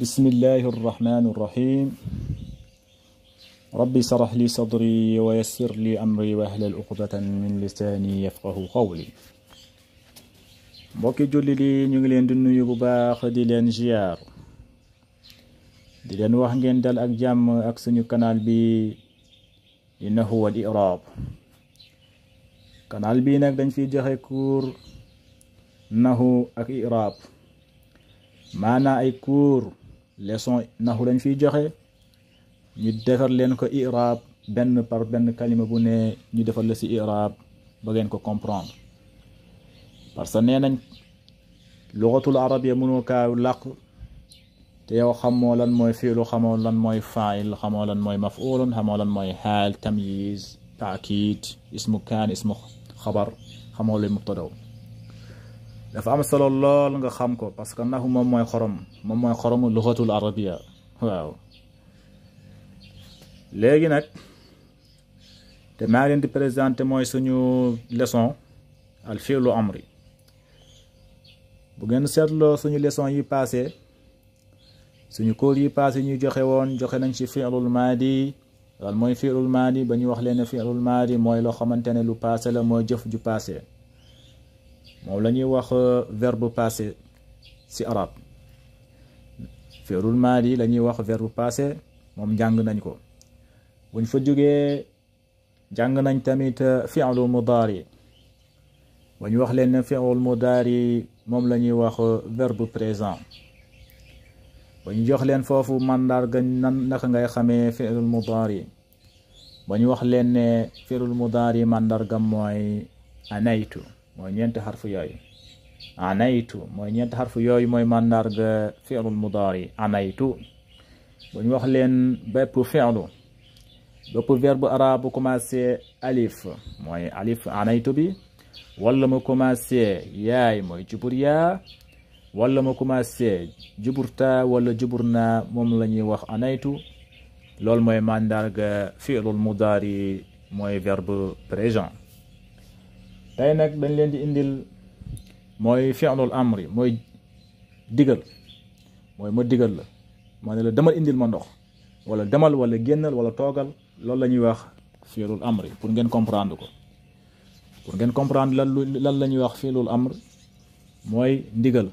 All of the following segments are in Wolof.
بسم الله الرحمن الرحيم ربي اشرح لي صدري ويسر لي أمري واحلل عقدة من لساني يفقه قولي mbokki julli di ñu ngi leen di nuyu bu baax di leen ziar di leen wax ngeen dal ak jàmm ak suñu canal bi innahu wal i'rab canal bi nag dañ fi joxe cours nahu ak i'rab maana ay cours leçon nahu lañ fiy joxe ñu defar leen ko i'rab benn par benn kalima bu ne ñu defal la ci i'rab ba ngeen ko comprendre parce que nee nañ lugatul arabia mënoo kaa làq te yow xamoo lan mooy fiilu xamoo lan mooy faa'il xamoo lan mooy maf'ulun xamoo lan mooy xaal tamyiz taakid ismu kaan ismu xabar xamoo luy mubtadaw dafa am solo lool nga xam ko parce que nahu moom mooy xoromu lugatul arabia waaw léegi nag te maa leen di présenté mooy suñu leçon al fi'lu amri bu ngeen seetloo suñu leçon yi passé suñu cours yi passé ñu joxe nañ ci fi'lul maadi lan mooy fi'lul maadi ba ñu wax leen ne fi'lul maadi mooy loo xamante ne lu passé la mooy jëf ju passé moom la ñuy wax verbe passé ci arab fi'lul maadi la ñuy wax verbe passé moom jàng nañ ko buñ fa jógee jàng nañ tamit fi'lu mudaari ba ñu wax leen ne fi'lul mudaari moom la ñuy wax verbe présent ba ñu jox leen foofu mandarga naka ngay xamee fi'lul mudaari ba ñu wax leen ne fi'lul mudaari mandarga mooy anaytu mooy ñeenti xarfu yooyu anaytu mooy ñeenti xarfu yooyu mooy mandarga fi'lul mudaari anaytu ba ñu wax leen bépp fi'lu bépp verbe arabe bu commencé alif mooy alif anaytu bi wala mu commencé yaay mooy jubur yaa wala mu commencé juburta wala juburna moom la ñuy wax anaytu loolu mooy mandarga fi'lul mudaari mooy verbe présent tey nag dañ leen di indil mooy fi'lul amri mooy digal mooy ma digal la moo ne la demal indil ma ndox wala demal wala génnal wala toogal loolu la ñuy wax fi'lul amri pour ngeen comprendre ko pour ngeen comprendre lan la ñuy wax fi'lul amr mooy ndigal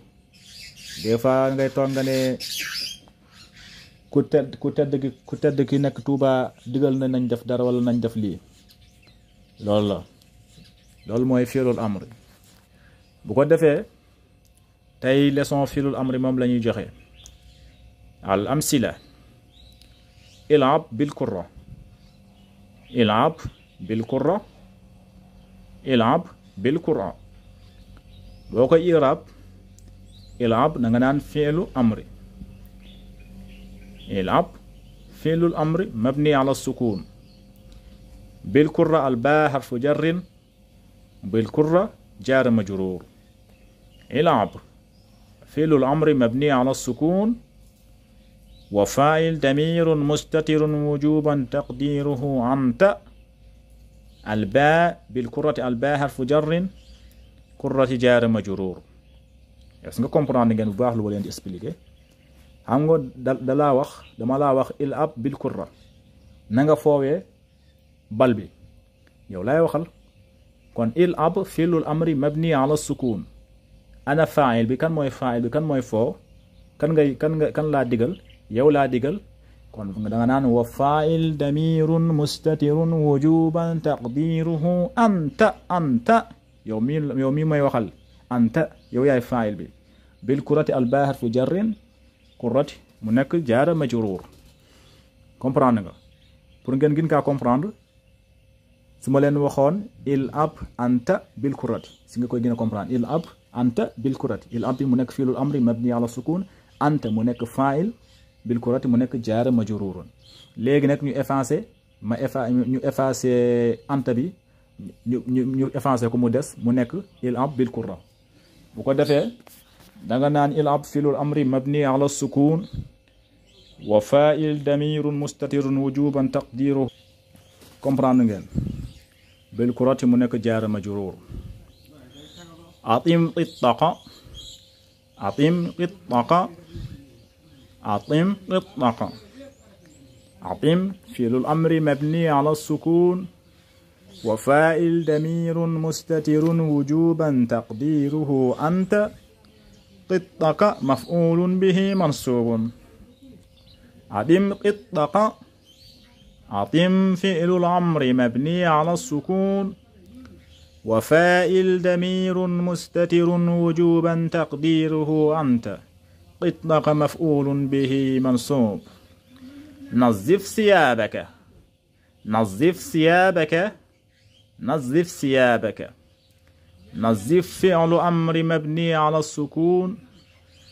des fois ngay toog nga ne ku tedd ki nekk Tuuba digal na nañ def dara wala nañ def lii loolu mooy fi'lul amr bu ko defee tey leçon fi'lul amr moom la ñuy joxe al amsila il'ab bil qurra il'ab bil qurra il'ab bil qur'a boo koy i'rab il'ab da nga naan fi'lu amri il'ab fi'lul amri mabni ala sukun bil qur'a al baa harfu jarrin bil qur'a jar majrur il'ab fi'lul amri mabni ala sukun wa fa'il damirun mustatirun wujuban taqdiruhu anta الباء بالكرة الباء حرف جر كرة جار مجرور est-ce que comprendre ngeen bu baax lu ma leen di expliquer xam nga dalaa wax dama laa wax il'ab bil kurra na nga foowee bal bi yow laay waxal kon il'ab fi'lul amri mabni ala sukun ana fa'il bi kan mooy fa'il bi kan mooy foo kan laa digal yow laa digal kon da nga naan wa fa'il damirun mustatirun wujuban taqdiruhu anta yow mi may waxal anta yow yaay fa'il bi bil kurati al baa harfu jarrin kurati mu nekk jaara majrur comprendre nga pour ngeen gën kaa comprendre su ma leen waxoon il'ab anta bil kurati si nga koy gën a comprendre il'ab anta bil kurati il'ab bi mu nekk fi'lul amri mabni ala sukun anta mu nekk fa'il bil kurati mu nekk jaara majrurun léegi nag ñu effacé anta bi ñu effacé ko mu des mu nekk il'ab bil kurra bu ko defee da nga naan il'ab fi'lul amri mabni ala sukun wa fa'il damirun mustatirun wujuban taqdiruhu comprendre ngeen bil kurati mu nekk jaara majrur atim ittaqa أطم اطلق. أطم فعل الأمر مبني على السكون وفاعل ضمير مستتر وجوبا تقديره أنت. قطك مفعول به منصوب. أطم قطك. أطم فعل الأمر مبني على السكون وفاعل ضمير مستتر وجوبا تقديره أنت. قطك مفعول به منصوب. نظف ثيابك. نظف ثيابك. نظف ثيابك. نظف فعل أمر مبني على السكون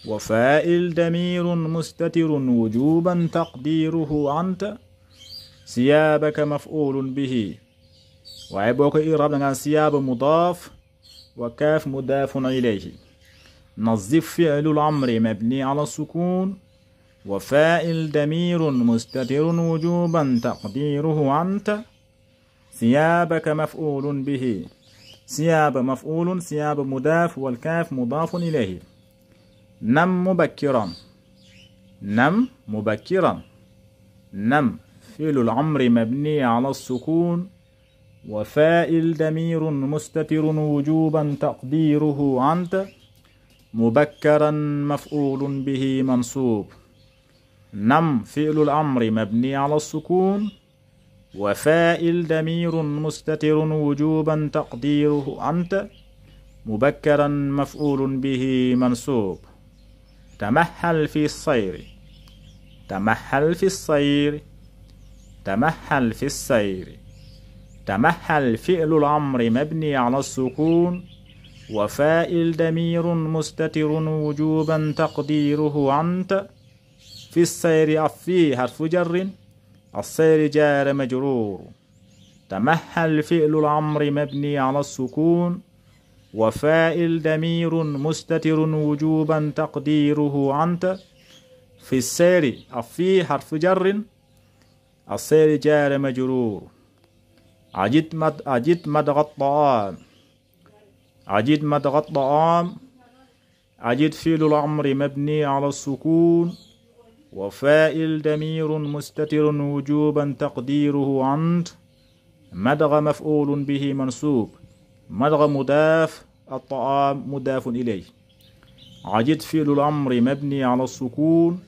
وفاعل ضمير مستتر وجوبا تقديره أنت. ثيابك مفعول به. وعبوك إيراب ثياب مضاف وكاف مضاف إليه. نظف فعل الأمر مبني على السكون وفاعل ضمير مستتر وجوبا تقديره أنت. ثيابك مفعول به. ثياب مفعول، ثياب مضاف والكاف مضاف إليه. نم مبكرا. نم مبكرا. نم فعل الأمر مبني على السكون وفاعل ضمير مستتر وجوبا تقديره أنت. مبكرا مفعول به منصوب. نم فعل الأمر مبني على السكون وفاعل ضمير مستتر وجوبا تقديره أنت. مبكرا مفعول به منصوب. تمهل في السير. تمهل في السير. تمهل في السير. تمهل فعل الأمر مبني على السكون وفاعل ضمير مستتر وجوبا تقديره أنت. في السير في حرف جر. السير جار مجرور. تمهل فعل الأمر مبني على السكون وفاعل ضمير مستتر وجوبا تقديره أنت. في السير في حرف جر. السير جار مجرور. أجد مدغ الطعام. أجد مدغ الطعام. أجد فعل الأمر مبني على السكون وفاعل ضمير مستتر وجوبا تقديره أنت. مدغ مفعول به منصوب. مدغ مضاف. الطعام مضاف إليه. أجد فعل الأمر مبني على السكون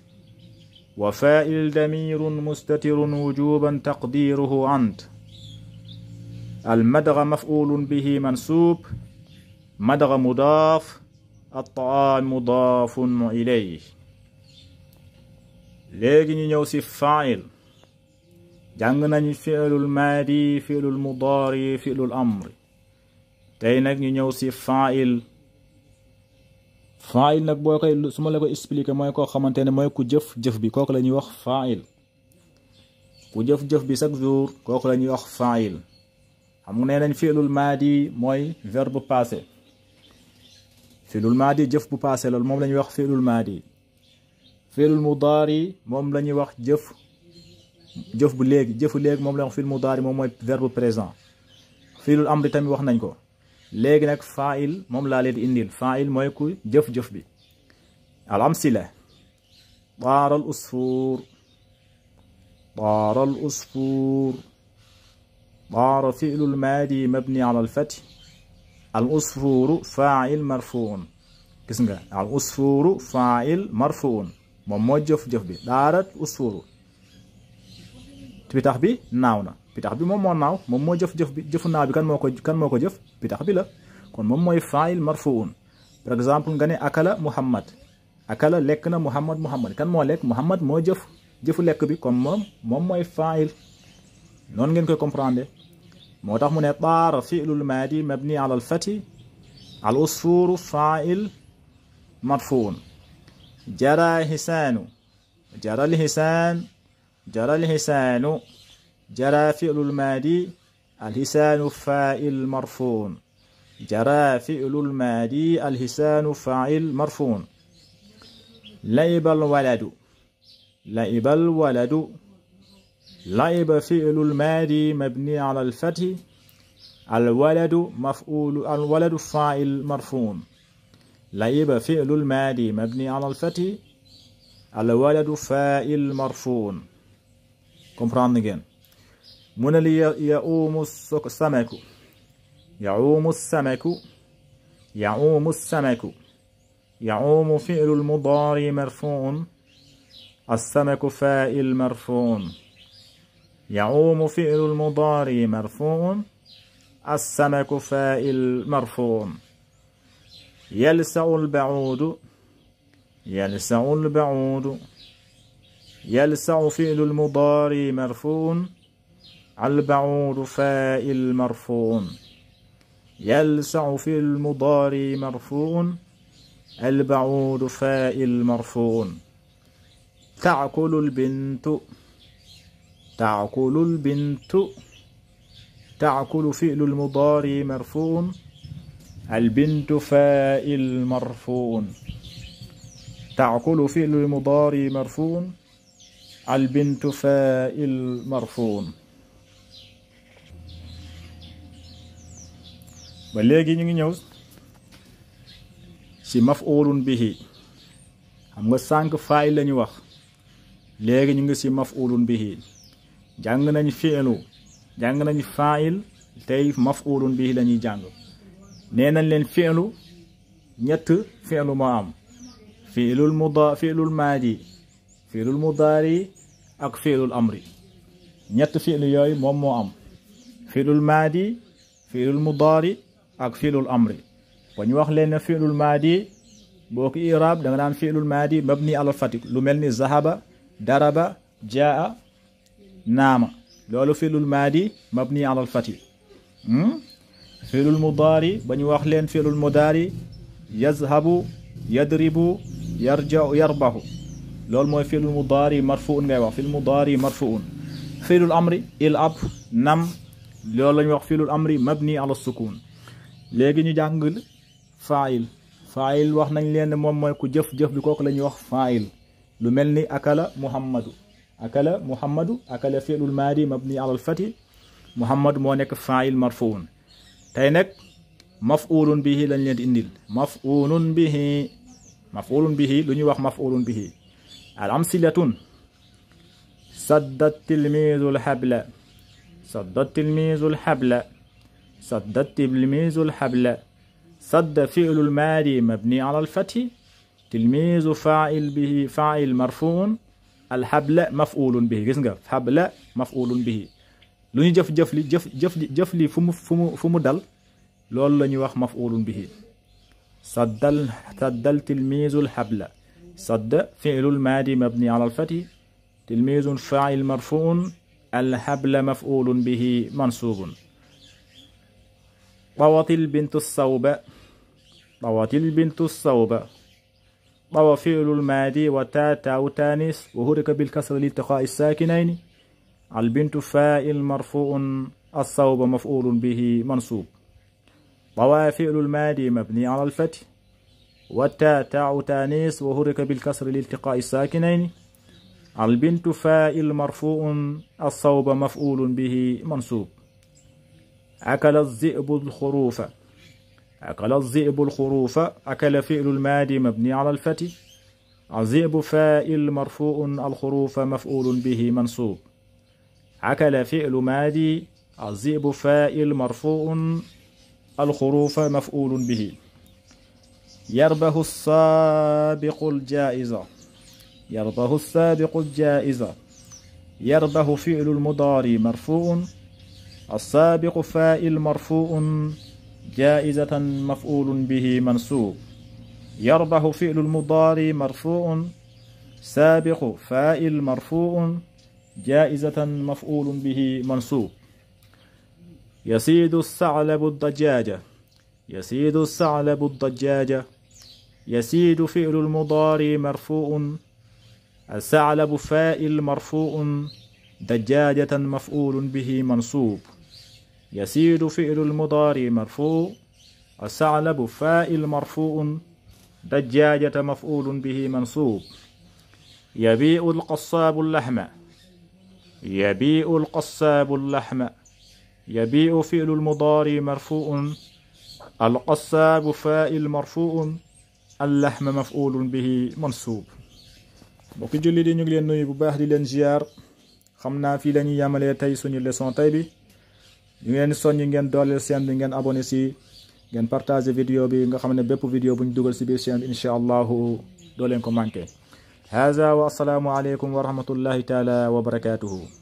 وفاعل ضمير مستتر وجوبا تقديره أنت. المدغ مفعول به منصوب. مدغ مضاف. الطعام مضاف إليه. léegi ñu ñëw ci fa'il. jàng nañu fi'lul maadi, fi'lul mudaari, fi'lul amri. tey nag ñu ñëw ci fa'il. fa'il nag boo koy su ma la ko expliquer mooy koo xamante ne mooy ku jëf-jëf bi kooku la ñuy wax fa'il. ku jëf-jëf bi chaque jour kooku la ñuy wax fa'il. xam nga nee nañ fi'lul maadi mooy verbe passé. fi'lul maadi jëf bu passé loolu moom la ñuy wax fi'lul maadi. fi'lul mudaari moom la ñuy wax jëf bu léegi. jëfu léegi moom la wax fi'lul mudaari moom mooy verbe présent. fi'lul amri tamit wax nañ ko. léegi nag fa'il moom laa leen di indil. fa'il mooy ku jëf-jëf bi. al amsila. طار الأسفور. طار الأسفور. طار فعل الماضي مبني على الفتح. الأسفور فاعل مرفوع. gis nga al usfuru fa'il marfuun moom moo jëf-jëf bi. daarat usfuru. pitax bi naaw na. pitax bi moom moo naaw moom moo jëf-jëf bi. jëfu naaw bi kan moo ko jëf. pitax bi la. kon moom mooy fa'il marfuun. par exemple nga ne akala muhammad. akala lekk na muhammad. muhammad kan moo lekk. muhammad moo jëfu lekk bi. kon moom mooy fa'il. noonu ngeen koy comprendre. moo tax mu ne taara fi'lul maadi mabni ala al-fathi. al usfuru fa'il مرفوع. جرى حسان. جرى الحسان. جرى الحسان. جرى فعل الماضي. الحسان فاعل مرفوع. جرى فعل الماضي. الحسان فاعل مرفوع. لعب الولد. لعب الولد. لعب فعل الماضي مبني على الفتح. الولد مفعول. الولد فاعل مرفوع. لعب فعل الماضي مبني على الفتح. الولد فاعل مرفوع. comprendre ngeen mu ne li يعوم السمك يعوم السمك يعوم السمك يعوم فعل المضارع مرفوع السمك فاعل مرفوع يعوم فعل المضارع مرفوع السمك فاعل مرفوع يلسع البعود يلسع البعود يلسع فعل المضارع مرفوع البعود فاعل مرفوع يلسع فعل المضارع مرفوع البعود فاعل مرفوع تأكل البنت تأكل البنت تأكل فعل المضارع مرفوع البنت فاعل مرفوع تأكل فعل المضارع مرفوع البنت فاعل مرفوع. ba léegi ñu ngi ñëw ci maf'ulun bihi xam nga sànq faa'il lañu wax léegi ñu ngi ci maf'ulun bihi jàng nañ fi'lu jàng nañ faa'il tey maf'ulun bihi lañuy jàng nee nañ leen fi'lu ñett fi'lu moo am fi'lul maadi fi'lul mudaari ak fi'lul amri ñett fi'lu yooyu moom moo am fi'lul maadi fi'lul mudaari ak fi'lul amri ba ñu wax leen ne fi'lul maadi boo ko i'raab da nga daan fi'lul maadi mabni ala fatik lu mel ni zahaba daraba jaa naama loolu fi'lul maadi mabni ala fatik fi'lul mudaari ba ñu wax leen fi'lul mudaari yazhabu yadribu yarja'u yarbahu loolu mooy fi'lul mudaari marfu'un ngay wax fi'lul mudaari marfu'un fi'lul amri il'ab nam loolu la ñu wax fi'lul amri mabni ala sukun léegi ñu jàngal faa'il wax nañ leen moom mooy ku jëf bi kooku la ñuy wax faa'il lu mel ni akala muhammadu akala fi'lul maadi mabni ala al-fathi muhammadu moo nekk faa'il marfu'un tey nag maf'ulun bihi lañ leen di indil maf'ulun bihi lu ñuy wax maf'ulun bihi al amsilatun sadda tilmizu al-habla صد التلميذ الحبل صد فعل الماضي مبني على الفتح تلميذ فاعل به فاعل مرفوع الحبل مفعول به gis nga حبل مفعول به lu ñu jëf li fu mu dal loolu la ñuy wax مفعول به صد التلميذ الحبل صد فعل الماضي مبني على الفتح تلميذ فاعل مرفوع الحبل مفعول به منصوب طوت البنت الصوب طوى فعل الماضي وتاء تانيث وحرك بالكسر لالتقاء الساكنين البنت فاعل مرفوع الصوب مفعول به منصوب طوى فعل الماضي مبني على الفتح والتاء تانيث وحرك بالكسر لالتقاء الساكنين البنت فاعل مرفوع الصوب مفعول به منصوب أكل الذئب الخروف أكل فعل الماضي مبني على الفتح الذئب فاعل مرفوع الخروف مفعول به منصوب أكل فعل ماضي الذئب فاعل مرفوع الخروف مفعول به يربح السابق الجائزة يربح فعل المضارع مرفوع السابق فاعل مرفوع جائزة مفعول به منصوب يربح فعل المضارع مرفوع سابق فاعل مرفوع جائزة مفعول به منصوب يصيد الثعلب الدجاجة يصيد فعل المضارع مرفوع الثعلب فاعل مرفوع دجاجة مفعول به منصوب يصيد فعل المضارع مرفوع الثعلب فاعل مرفوع دجاجة مفعول به منصوب يبيع القصاب اللحم يبيع فعل المضارع مرفوع القصاب فاعل مرفوع اللحم مفعول به منصوب mbokki julli di ñu ngi leen nuyu bu baax di leen ziar xamna fi lañu yamalee tay suñu leçon tay bi ñu ngeen soñu ngeen dooleel chaîne bi ngeen abonné ci ngeen partager vidéo bi nga xamné bépp vidéo buñ duggal ci biir chaîne inshallah do leen ko manqué. هذا والسلام عليكم ورحمة الله تعالى وبركاته.